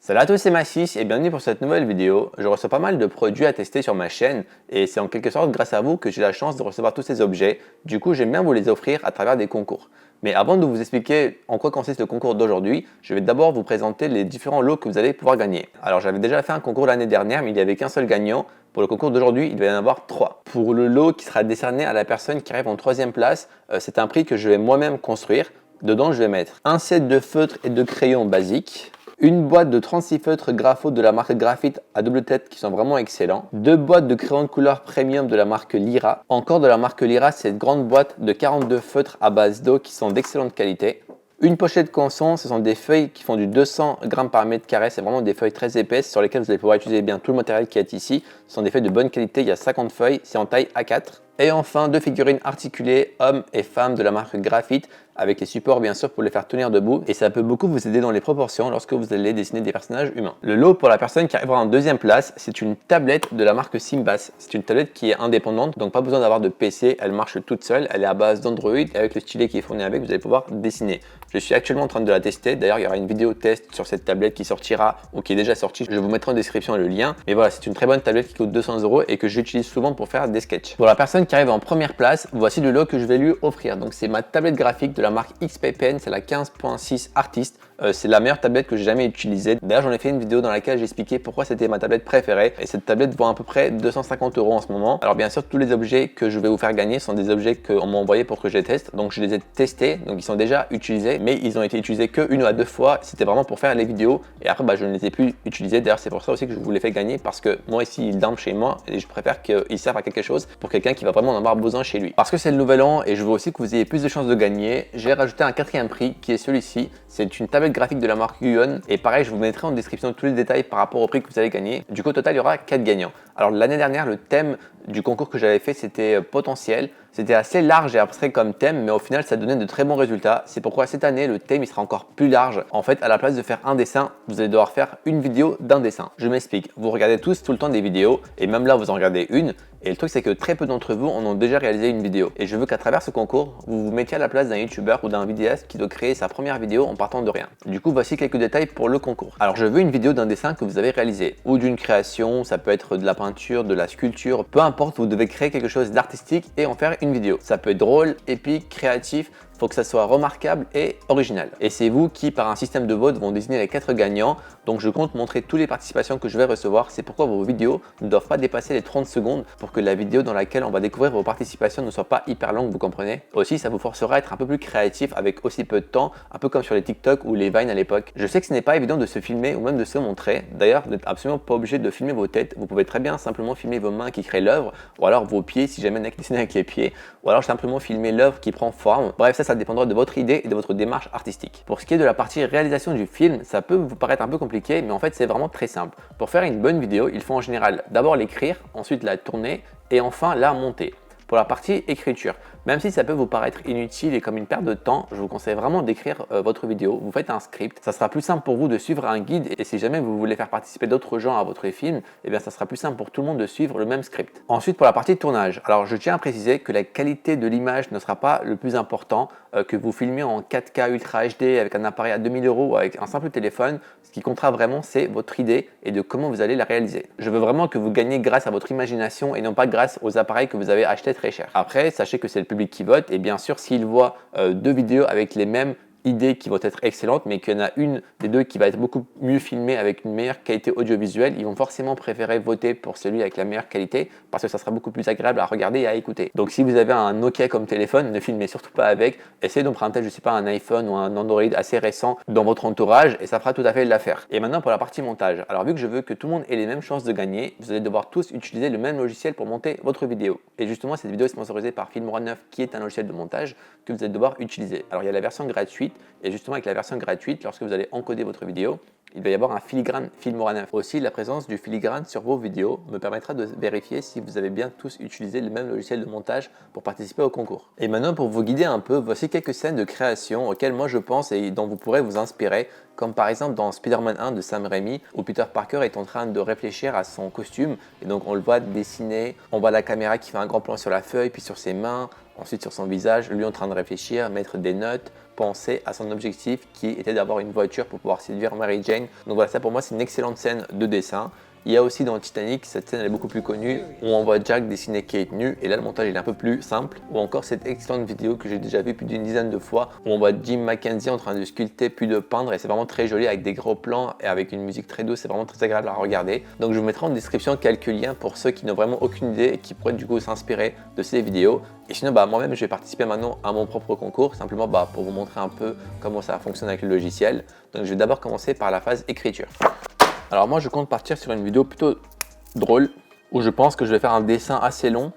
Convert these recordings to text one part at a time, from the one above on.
Salut à tous, c'est Massis et bienvenue pour cette nouvelle vidéo. Je reçois pas mal de produits à tester sur ma chaîne et c'est en quelque sorte grâce à vous que j'ai la chance de recevoir tous ces objets. Du coup, j'aime bien vous les offrir à travers des concours. Mais avant de vous expliquer en quoi consiste le concours d'aujourd'hui, je vais d'abord vous présenter les différents lots que vous allez pouvoir gagner. Alors j'avais déjà fait un concours l'année dernière, mais il n'y avait qu'un seul gagnant. Pour le concours d'aujourd'hui, il va y en avoir 3. Pour le lot qui sera décerné à la personne qui arrive en 3e place, c'est un prix que je vais moi-même construire. Dedans, je vais mettre un set de feutres et de crayons basiques, une boîte de 36 feutres grapho de la marque Graphite à double tête qui sont vraiment excellents, 2 boîtes de crayons de couleur premium de la marque Lyra, encore de la marque Lyra, cette grande boîte de 42 feutres à base d'eau qui sont d'excellente qualité. Une pochette canson, ce sont des feuilles qui font du 200 grammes par mètre carré, c'est vraiment des feuilles très épaisses sur lesquelles vous allez pouvoir utiliser bien tout le matériel qui est ici. Ce sont des feuilles de bonne qualité, il y a 50 feuilles, c'est en taille A4. Et enfin, 2 figurines articulées, hommes et femmes de la marque Graphite, avec les supports bien sûr pour les faire tenir debout. Et ça peut beaucoup vous aider dans les proportions lorsque vous allez dessiner des personnages humains. Le lot pour la personne qui arrivera en 2e place, c'est une tablette de la marque Simbas. C'est une tablette qui est indépendante, donc pas besoin d'avoir de PC, elle marche toute seule, elle est à base d'Android et avec le stylet qui est fourni avec, vous allez pouvoir dessiner. Je suis actuellement en train de la tester, d'ailleurs il y aura une vidéo test sur cette tablette qui sortira ou qui est déjà sortie, je vous mettrai en description le lien. Mais voilà, c'est une très bonne tablette qui coûte 200 € et que j'utilise souvent pour faire des sketchs. Pour la personne qui arrive en première place, voici le lot que je vais lui offrir. Donc c'est ma tablette graphique de la marque XP Pen, c'est la 15.6 Artist. C'est la meilleure tablette que j'ai jamais utilisée. D'ailleurs, j'en ai fait une vidéo dans laquelle j'expliquais pourquoi c'était ma tablette préférée. Et cette tablette vaut à peu près 250 € en ce moment. Alors bien sûr, tous les objets que je vais vous faire gagner sont des objets qu'on m'a envoyés pour que je les teste. Donc je les ai testés, donc ils sont déjà utilisés, mais ils ont été utilisés que 1 à 2 fois. C'était vraiment pour faire les vidéos. Et après, je ne les ai plus utilisés. D'ailleurs, c'est pour ça aussi que je vous les fais gagner parce que moi ici, ils dorment chez moi et je préfère qu'ils servent à quelque chose pour quelqu'un qui va vraiment en avoir besoin chez lui. Parce que c'est le nouvel an et je veux aussi que vous ayez plus de chances de gagner, j'ai rajouté un 4e prix qui est celui-ci. C'est une tablette graphique de la marque Yuon et pareil, je vous mettrai en description tous les détails par rapport au prix que vous allez gagner. Du coup, au total, il y aura 4 gagnants. Alors l'année dernière, le thème du concours que j'avais fait, c'était potentiel. C'était assez large et abstrait comme thème, mais au final, ça donnait de très bons résultats. C'est pourquoi cette année, le thème il sera encore plus large. En fait, à la place de faire un dessin, vous allez devoir faire une vidéo d'un dessin. Je m'explique. Vous regardez tous tout le temps des vidéos et même là, vous en regardez une. Et le truc, c'est que très peu d'entre vous en ont déjà réalisé une vidéo. Et je veux qu'à travers ce concours, vous vous mettiez à la place d'un youtubeur ou d'un vidéaste qui doit créer sa première vidéo en partant de rien. Du coup, voici quelques détails pour le concours. Alors, je veux une vidéo d'un dessin que vous avez réalisé ou d'une création, ça peut être de la peinture, de la sculpture, peu importe, vous devez créer quelque chose d'artistique et en faire une vidéo. Ça peut être drôle, épique, créatif, il faut que ça soit remarquable et original. Et c'est vous qui, par un système de vote, vont désigner les 4 gagnants. Donc je compte montrer toutes les participations que je vais recevoir. C'est pourquoi vos vidéos ne doivent pas dépasser les 30 secondes pour que la vidéo dans laquelle on va découvrir vos participations ne soit pas hyper longue, vous comprenez. Aussi, ça vous forcera à être un peu plus créatif avec aussi peu de temps, un peu comme sur les TikTok ou les Vine à l'époque. Je sais que ce n'est pas évident de se filmer ou même de se montrer. D'ailleurs, vous n'êtes absolument pas obligé de filmer vos têtes. Vous pouvez très bien simplement filmer vos mains qui créent l'œuvre, ou alors vos pieds si jamais dessiner avec les pieds, ou alors simplement filmer l'œuvre qui prend forme. Bref, ça dépendra de votre idée et de votre démarche artistique. Pour ce qui est de la partie réalisation du film, ça peut vous paraître un peu compliqué, mais en fait c'est vraiment très simple. Pour faire une bonne vidéo, il faut en général d'abord l'écrire, ensuite la tourner et enfin la monter. Pour la partie écriture, même si ça peut vous paraître inutile et comme une perte de temps, je vous conseille vraiment d'écrire votre vidéo. Vous faites un script, ça sera plus simple pour vous de suivre un guide et si jamais vous voulez faire participer d'autres gens à votre film, eh bien ça sera plus simple pour tout le monde de suivre le même script. Ensuite pour la partie tournage, alors je tiens à préciser que la qualité de l'image ne sera pas le plus important, que vous filmez en 4K Ultra HD avec un appareil à 2000 € ou avec un simple téléphone. Ce qui comptera vraiment, c'est votre idée et de comment vous allez la réaliser. Je veux vraiment que vous gagnez grâce à votre imagination et non pas grâce aux appareils que vous avez achetés très cher. Après, sachez que c'est le public qui vote et bien sûr, s'il voit 2 vidéos avec les mêmes idées qui vont être excellentes, mais qu'il y en a une des 2 qui va être beaucoup mieux filmée avec une meilleure qualité audiovisuelle, ils vont forcément préférer voter pour celui avec la meilleure qualité parce que ça sera beaucoup plus agréable à regarder et à écouter. Donc si vous avez un Nokia comme téléphone, ne filmez surtout pas avec, essayez d'emprunter, je sais pas, un iPhone ou un Android assez récent dans votre entourage et ça fera tout à fait l'affaire. Et maintenant pour la partie montage. Alors vu que je veux que tout le monde ait les mêmes chances de gagner, vous allez devoir tous utiliser le même logiciel pour monter votre vidéo. Et justement, cette vidéo est sponsorisée par Filmora 9 qui est un logiciel de montage que vous allez devoir utiliser. Alors il y a la version gratuite. Et justement, avec la version gratuite, lorsque vous allez encoder votre vidéo, il va y avoir un filigrane Filmora 9. Aussi, la présence du filigrane sur vos vidéos me permettra de vérifier si vous avez bien tous utilisé le même logiciel de montage pour participer au concours. Et maintenant, pour vous guider un peu, voici quelques scènes de création auxquelles moi je pense et dont vous pourrez vous inspirer, comme par exemple dans Spider-Man 1 de Sam Raimi, où Peter Parker est en train de réfléchir à son costume, et donc on le voit dessiner, on voit la caméra qui fait un grand plan sur la feuille, puis sur ses mains, ensuite sur son visage, lui en train de réfléchir, mettre des notes, pensé à son objectif qui était d'avoir une voiture pour pouvoir séduire Mary Jane. Donc voilà, ça pour moi c'est une excellente scène de dessin. Il y a aussi dans Titanic, cette scène elle est beaucoup plus connue, où on voit Jack dessiner Kate nue, et là le montage il est un peu plus simple. Ou encore cette excellente vidéo que j'ai déjà vue plus d'une dizaine de fois, où on voit Jim Mackenzie en train de sculpter puis de peindre, et c'est vraiment très joli avec des gros plans et avec une musique très douce, c'est vraiment très agréable à regarder. Donc je vous mettrai en description quelques liens pour ceux qui n'ont vraiment aucune idée et qui pourraient du coup s'inspirer de ces vidéos. Et sinon moi-même je vais participer maintenant à mon propre concours, simplement pour vous montrer un peu comment ça fonctionne avec le logiciel. Donc je vais d'abord commencer par la phase écriture. Alors moi je compte partir sur une vidéo plutôt drôle où je pense que je vais faire un dessin assez long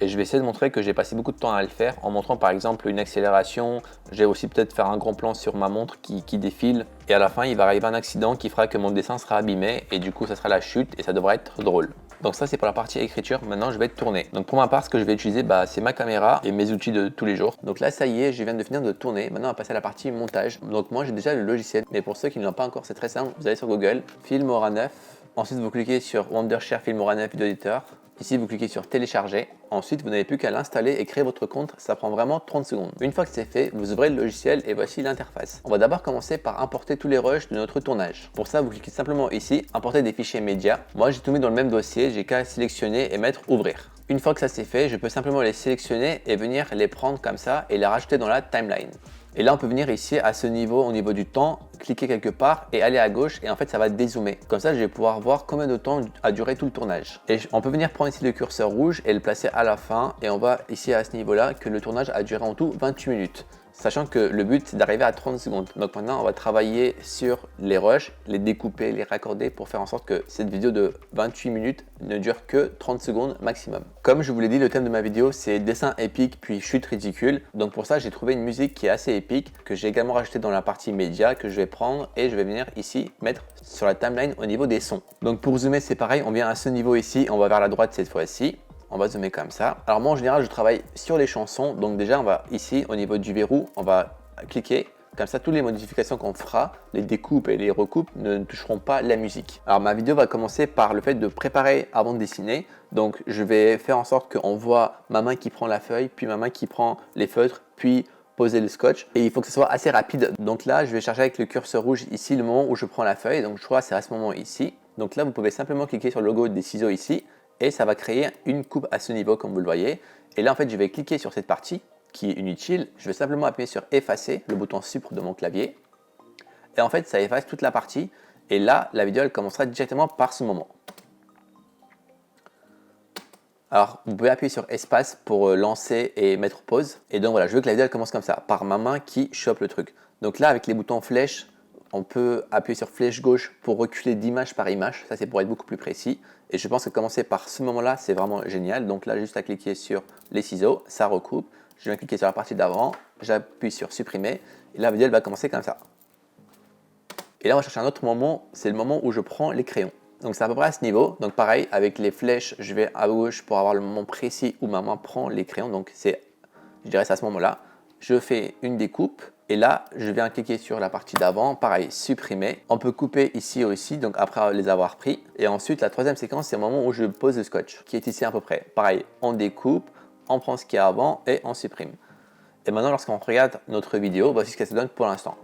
et je vais essayer de montrer que j'ai passé beaucoup de temps à le faire en montrant par exemple une accélération. Je vais aussi peut-être faire un grand plan sur ma montre qui défile et à la fin il va arriver un accident qui fera que mon dessin sera abîmé et du coup ça sera la chute et ça devrait être drôle. Donc ça c'est pour la partie écriture, maintenant je vais tourner. Donc pour ma part ce que je vais utiliser c'est ma caméra et mes outils de tous les jours. Donc là ça y est, je viens de finir de tourner, maintenant on va passer à la partie montage. Donc moi j'ai déjà le logiciel, mais pour ceux qui ne l'ont pas encore c'est très simple, vous allez sur Google, Filmora 9, ensuite vous cliquez sur Wondershare Filmora 9 Video Editor. Ici, vous cliquez sur télécharger. Ensuite, vous n'avez plus qu'à l'installer et créer votre compte. Ça prend vraiment 30 secondes. Une fois que c'est fait, vous ouvrez le logiciel et voici l'interface. On va d'abord commencer par importer tous les rushs de notre tournage. Pour ça, vous cliquez simplement ici, importer des fichiers médias. Moi, j'ai tout mis dans le même dossier. J'ai qu'à sélectionner et mettre ouvrir. Une fois que ça c'est fait, je peux simplement les sélectionner et venir les prendre comme ça et les rajouter dans la timeline. Et là, on peut venir ici à ce niveau, au niveau du temps, cliquer quelque part et aller à gauche et en fait ça va dézoomer. Comme ça, je vais pouvoir voir combien de temps a duré tout le tournage. Et on peut venir prendre ici le curseur rouge et le placer à la fin et on voit ici à ce niveau-là que le tournage a duré en tout 28 minutes. Sachant que le but c'est d'arriver à 30 secondes. Donc maintenant on va travailler sur les rushs, les découper, les raccorder pour faire en sorte que cette vidéo de 28 minutes ne dure que 30 secondes maximum. Comme je vous l'ai dit, le thème de ma vidéo c'est dessin épique puis chute ridicule. Donc pour ça j'ai trouvé une musique qui est assez épique que j'ai également rajouté dans la partie média que je vais prendre et je vais venir ici mettre sur la timeline au niveau des sons. Donc pour zoomer c'est pareil, on vient à ce niveau ici, on va vers la droite cette fois-ci. On va zoomer comme ça. Alors moi en général je travaille sur les chansons, donc déjà on va ici au niveau du verrou, on va cliquer. Comme ça, toutes les modifications qu'on fera, les découpes et les recoupes ne toucheront pas la musique. Alors ma vidéo va commencer par le fait de préparer avant de dessiner. Donc je vais faire en sorte qu'on voit ma main qui prend la feuille, puis ma main qui prend les feutres, puis poser le scotch. Et il faut que ce soit assez rapide. Donc là, je vais chercher avec le curseur rouge ici le moment où je prends la feuille. Donc je crois que c'est à ce moment ici. Donc là, vous pouvez simplement cliquer sur le logo des ciseaux ici. Et ça va créer une coupe à ce niveau comme vous le voyez. Et là en fait je vais cliquer sur cette partie qui est inutile. Je vais simplement appuyer sur effacer, le bouton supre de mon clavier. Et en fait ça efface toute la partie. Et là la vidéo elle commencera directement par ce moment. Alors vous pouvez appuyer sur espace pour lancer et mettre pause. Et donc voilà, je veux que la vidéo elle commence comme ça, par ma main qui chope le truc. Donc là avec les boutons flèche, on peut appuyer sur flèche gauche pour reculer d'image par image. Ça, c'est pour être beaucoup plus précis. Et je pense que commencer par ce moment-là, c'est vraiment génial. Donc là, juste à cliquer sur les ciseaux, ça recoupe. Je viens cliquer sur la partie d'avant, j'appuie sur supprimer. Et la vidéo, elle va commencer comme ça. Et là, on va chercher un autre moment. C'est le moment où je prends les crayons. Donc c'est à peu près à ce niveau. Donc pareil, avec les flèches, je vais à gauche pour avoir le moment précis où ma main prend les crayons. Donc c'est, je dirais, c'est à ce moment-là. Je fais une découpe. Et là, je viens cliquer sur la partie d'avant, pareil, supprimer. On peut couper ici aussi, donc après les avoir pris. Et ensuite, la troisième séquence, c'est le moment où je pose le scotch, qui est ici à peu près. Pareil, on découpe, on prend ce qu'il y a avant et on supprime. Et maintenant, lorsqu'on regarde notre vidéo, voici ce qu'elle se donne pour l'instant.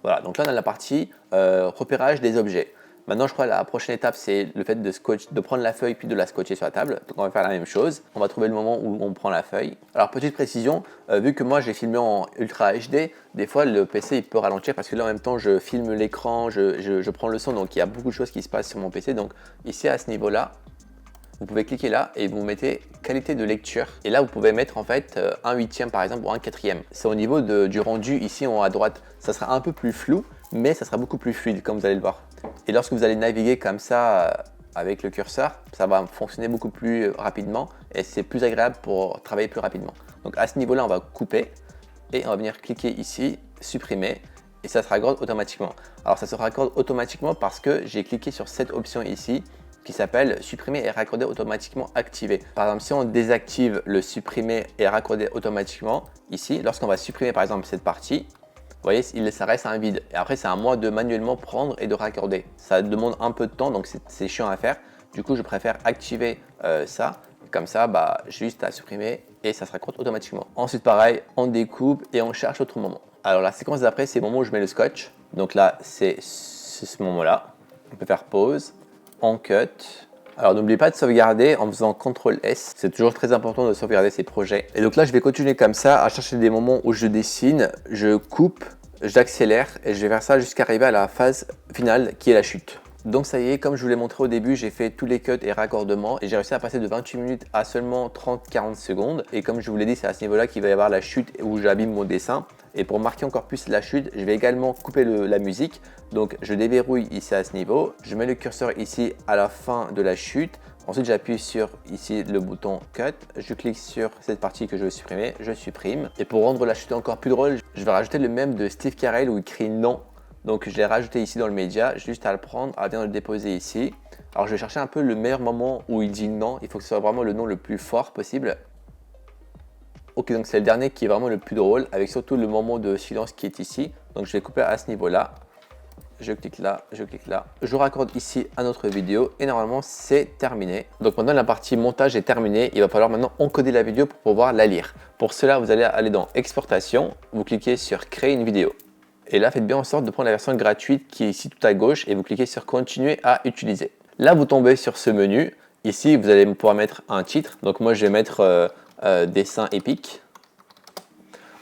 Voilà, donc là, on a la partie repérage des objets. Maintenant, je crois que la prochaine étape, c'est le fait de prendre la feuille puis de la scotcher sur la table. Donc, on va faire la même chose. On va trouver le moment où on prend la feuille. Alors, petite précision, vu que moi, j'ai filmé en Ultra HD, des fois, le PC, il peut ralentir parce que là, en même temps, je filme l'écran, je prends le son. Donc, il y a beaucoup de choses qui se passent sur mon PC. Donc, ici, à ce niveau-là, vous pouvez cliquer là et vous mettez qualité de lecture. Et là, vous pouvez mettre en fait 1/8 par exemple ou 1/4. C'est au niveau du rendu ici en haut à droite. Ça sera un peu plus flou, mais ça sera beaucoup plus fluide comme vous allez le voir. Et lorsque vous allez naviguer comme ça avec le curseur, ça va fonctionner beaucoup plus rapidement et c'est plus agréable pour travailler plus rapidement. Donc à ce niveau-là, on va couper et on va venir cliquer ici, supprimer et ça se raccorde automatiquement. Alors ça se raccorde automatiquement parce que j'ai cliqué sur cette option ici qui s'appelle supprimer et raccorder automatiquement activé. Par exemple, si on désactive le supprimer et raccorder automatiquement, ici, lorsqu'on va supprimer par exemple cette partie, vous voyez, ça reste un vide. Et après, c'est à moi de manuellement prendre et de raccorder. Ça demande un peu de temps, donc c'est chiant à faire. Du coup, je préfère activer ça Comme ça, bah, juste à supprimer et ça se raccroche automatiquement. Ensuite, pareil, on découpe et on cherche autre moment. Alors, la séquence d'après, c'est le moment où je mets le scotch. Donc là, c'est ce moment-là. On peut faire pause, on cut. Alors, n'oubliez pas de sauvegarder en faisant CTRL S. C'est toujours très important de sauvegarder ses projets. Et donc là, je vais continuer comme ça à chercher des moments où je dessine, je coupe, j'accélère et je vais faire ça jusqu'à arriver à la phase finale qui est la chute. Donc ça y est, comme je vous l'ai montré au début, j'ai fait tous les cuts et raccordements et j'ai réussi à passer de 28 minutes à seulement 30-40 secondes. Et comme je vous l'ai dit, c'est à ce niveau-là qu'il va y avoir la chute où j'abîme mon dessin. Et pour marquer encore plus la chute, je vais également couper la musique. Donc je déverrouille ici à ce niveau, je mets le curseur ici à la fin de la chute. Ensuite, j'appuie sur ici le bouton Cut, je clique sur cette partie que je veux supprimer, je supprime. Et pour rendre la chute encore plus drôle, je vais rajouter le mème de Steve Carell où il écrit non. Donc je l'ai rajouté ici dans le média, juste à le prendre, à bien le déposer ici. Alors je vais chercher un peu le meilleur moment où il dit non, il faut que ce soit vraiment le nom le plus fort possible. Ok, donc c'est le dernier qui est vraiment le plus drôle, avec surtout le moment de silence qui est ici. Donc je vais couper à ce niveau-là. Je clique là, je clique là. Je raccorde ici à notre vidéo et normalement c'est terminé. Donc maintenant la partie montage est terminée. Il va falloir maintenant encoder la vidéo pour pouvoir la lire. Pour cela, vous allez aller dans Exportation, vous cliquez sur Créer une vidéo. Et là, faites bien en sorte de prendre la version gratuite qui est ici tout à gauche et vous cliquez sur Continuer à utiliser. Là, vous tombez sur ce menu. Ici, vous allez pouvoir mettre un titre. Donc moi, je vais mettre dessin épique.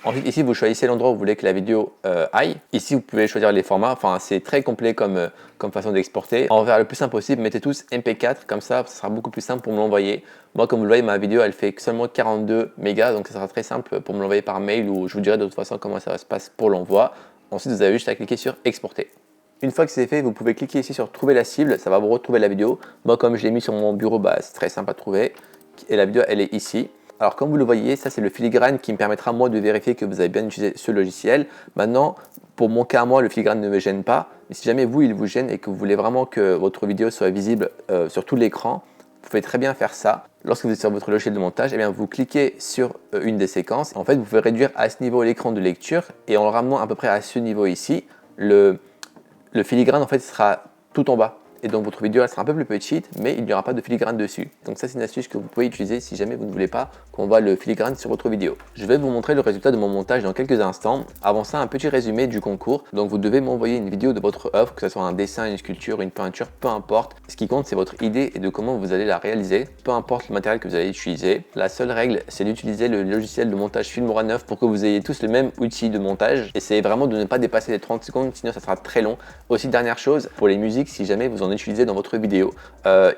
Ensuite, ici, vous choisissez l'endroit où vous voulez que la vidéo aille. Ici, vous pouvez choisir les formats. Enfin, c'est très complet comme façon d'exporter. On va faire le plus simple possible. Mettez tous MP4. Comme ça sera beaucoup plus simple pour me l'envoyer. Moi, comme vous le voyez, ma vidéo, elle fait seulement 42 mégas. Donc, ça sera très simple pour me l'envoyer par mail ou je vous dirai de toute façon comment ça se passe pour l'envoi. Ensuite, vous avez juste à cliquer sur Exporter. Une fois que c'est fait, vous pouvez cliquer ici sur Trouver la cible. Ça va vous retrouver la vidéo. Moi, comme je l'ai mis sur mon bureau, bah, c'est très simple à trouver. Et la vidéo, elle est ici. Alors comme vous le voyez, ça c'est le filigrane qui me permettra moi de vérifier que vous avez bien utilisé ce logiciel. Maintenant, pour mon cas à moi, le filigrane ne me gêne pas. Mais si jamais vous, il vous gêne et que vous voulez vraiment que votre vidéo soit visible sur tout l'écran, vous pouvez très bien faire ça. Lorsque vous êtes sur votre logiciel de montage, eh bien, vous cliquez sur une des séquences. En fait, vous pouvez réduire à ce niveau l'écran de lecture et en le ramenant à peu près à ce niveau ici, le filigrane en fait sera tout en bas. Et donc votre vidéo elle sera un peu plus petite, mais il n'y aura pas de filigrane dessus. Donc ça c'est une astuce que vous pouvez utiliser si jamais vous ne voulez pas qu'on voit le filigrane sur votre vidéo. Je vais vous montrer le résultat de mon montage dans quelques instants. Avant ça, un petit résumé du concours. Donc vous devez m'envoyer une vidéo de votre œuvre, que ce soit un dessin, une sculpture, une peinture, peu importe. Ce qui compte c'est votre idée et de comment vous allez la réaliser, peu importe le matériel que vous allez utiliser. La seule règle c'est d'utiliser le logiciel de montage Filmora 9 pour que vous ayez tous le même outil de montage. Essayez vraiment de ne pas dépasser les 30 secondes, sinon ça sera très long. Aussi dernière chose, pour les musiques, si jamais vous en utilisez dans votre vidéo,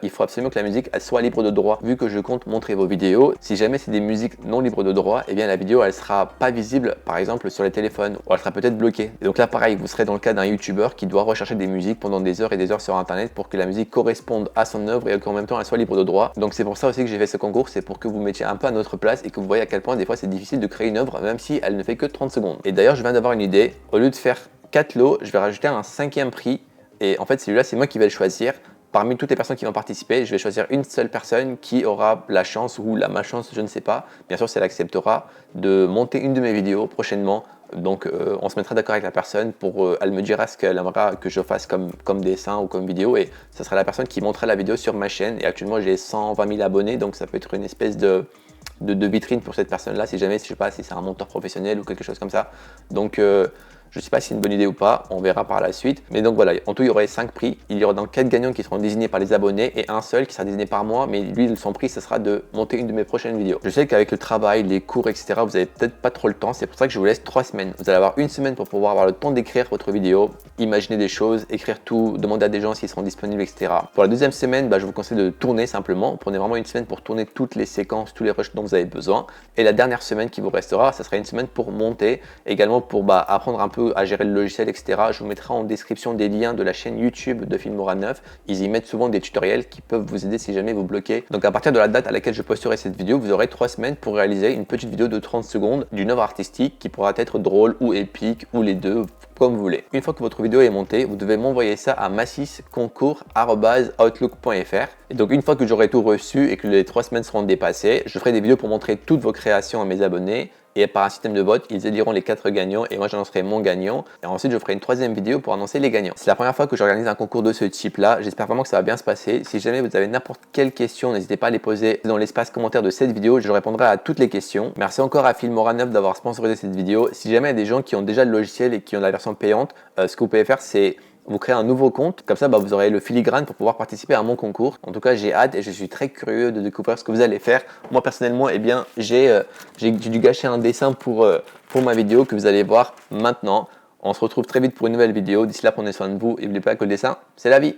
il faut absolument que la musique elle soit libre de droit. Vu que je compte montrer vos vidéos, si jamais c'est des musiques non libres de droit, eh bien la vidéo elle sera pas visible par exemple sur les téléphones ou elle sera peut-être bloquée. Et donc là pareil, vous serez dans le cas d'un youtubeur qui doit rechercher des musiques pendant des heures et des heures sur internet pour que la musique corresponde à son œuvre et qu'en même temps elle soit libre de droit. Donc c'est pour ça aussi que j'ai fait ce concours, c'est pour que vous mettiez un peu à notre place et que vous voyez à quel point des fois c'est difficile de créer une œuvre même si elle ne fait que 30 secondes. Et d'ailleurs je viens d'avoir une idée, au lieu de faire 4 lots, je vais rajouter un 5e prix et en fait celui-là c'est moi qui vais le choisir. Parmi toutes les personnes qui vont participer, je vais choisir une seule personne qui aura la chance ou la malchance, je ne sais pas, bien sûr si elle acceptera, de monter une de mes vidéos prochainement. Donc on se mettra d'accord avec la personne pour, elle me dira ce qu'elle aimera que je fasse comme dessin ou comme vidéo et ça sera la personne qui montera la vidéo sur ma chaîne. Et actuellement j'ai 120 000 abonnés, donc ça peut être une espèce de vitrine pour cette personne-là, si jamais, je sais pas, si c'est un monteur professionnel ou quelque chose comme ça. Donc je ne sais pas si c'est une bonne idée ou pas, on verra par la suite. Mais donc voilà, en tout il y aurait 5 prix. Il y aura donc 4 gagnants qui seront désignés par les abonnés et un seul qui sera désigné par moi. Mais lui, son prix, ce sera de monter une de mes prochaines vidéos. Je sais qu'avec le travail, les cours, etc., vous n'avez peut-être pas trop le temps. C'est pour ça que je vous laisse 3 semaines. Vous allez avoir une semaine pour pouvoir avoir le temps d'écrire votre vidéo, imaginer des choses, écrire tout, demander à des gens s'ils seront disponibles, etc. Pour la deuxième semaine, je vous conseille de tourner simplement. Prenez vraiment une semaine pour tourner toutes les séquences, tous les rushs dont vous avez besoin. Et la dernière semaine qui vous restera, ça sera une semaine pour monter, également pour apprendre un peu à gérer le logiciel, etc. Je vous mettrai en description des liens de la chaîne YouTube de Filmora 9. Ils y mettent souvent des tutoriels qui peuvent vous aider si jamais vous bloquez. Donc à partir de la date à laquelle je posterai cette vidéo, vous aurez 3 semaines pour réaliser une petite vidéo de 30 secondes d'une œuvre artistique qui pourra être drôle ou épique ou les deux, comme vous voulez. Une fois que votre vidéo est montée, vous devez m'envoyer ça à massisconcours@outlook.fr. Et donc une fois que j'aurai tout reçu et que les 3 semaines seront dépassées, je ferai des vidéos pour montrer toutes vos créations à mes abonnés et par un système de vote, ils éliront les 4 gagnants et moi j'annoncerai mon gagnant. Et ensuite, je ferai une troisième vidéo pour annoncer les gagnants. C'est la première fois que j'organise un concours de ce type-là. J'espère vraiment que ça va bien se passer. Si jamais vous avez n'importe quelle question, n'hésitez pas à les poser dans l'espace commentaire de cette vidéo. Je répondrai à toutes les questions. Merci encore à Filmora 9 d'avoir sponsorisé cette vidéo. Si jamais il y a des gens qui ont déjà le logiciel et qui ont la version payante, ce que vous pouvez faire, c'est vous créez un nouveau compte, comme ça vous aurez le filigrane pour pouvoir participer à mon concours. En tout cas, j'ai hâte et je suis très curieux de découvrir ce que vous allez faire. Moi personnellement, eh bien, j'ai dû gâcher un dessin pour ma vidéo que vous allez voir maintenant. On se retrouve très vite pour une nouvelle vidéo. D'ici là, prenez soin de vous et n'oubliez pas que le dessin, c'est la vie.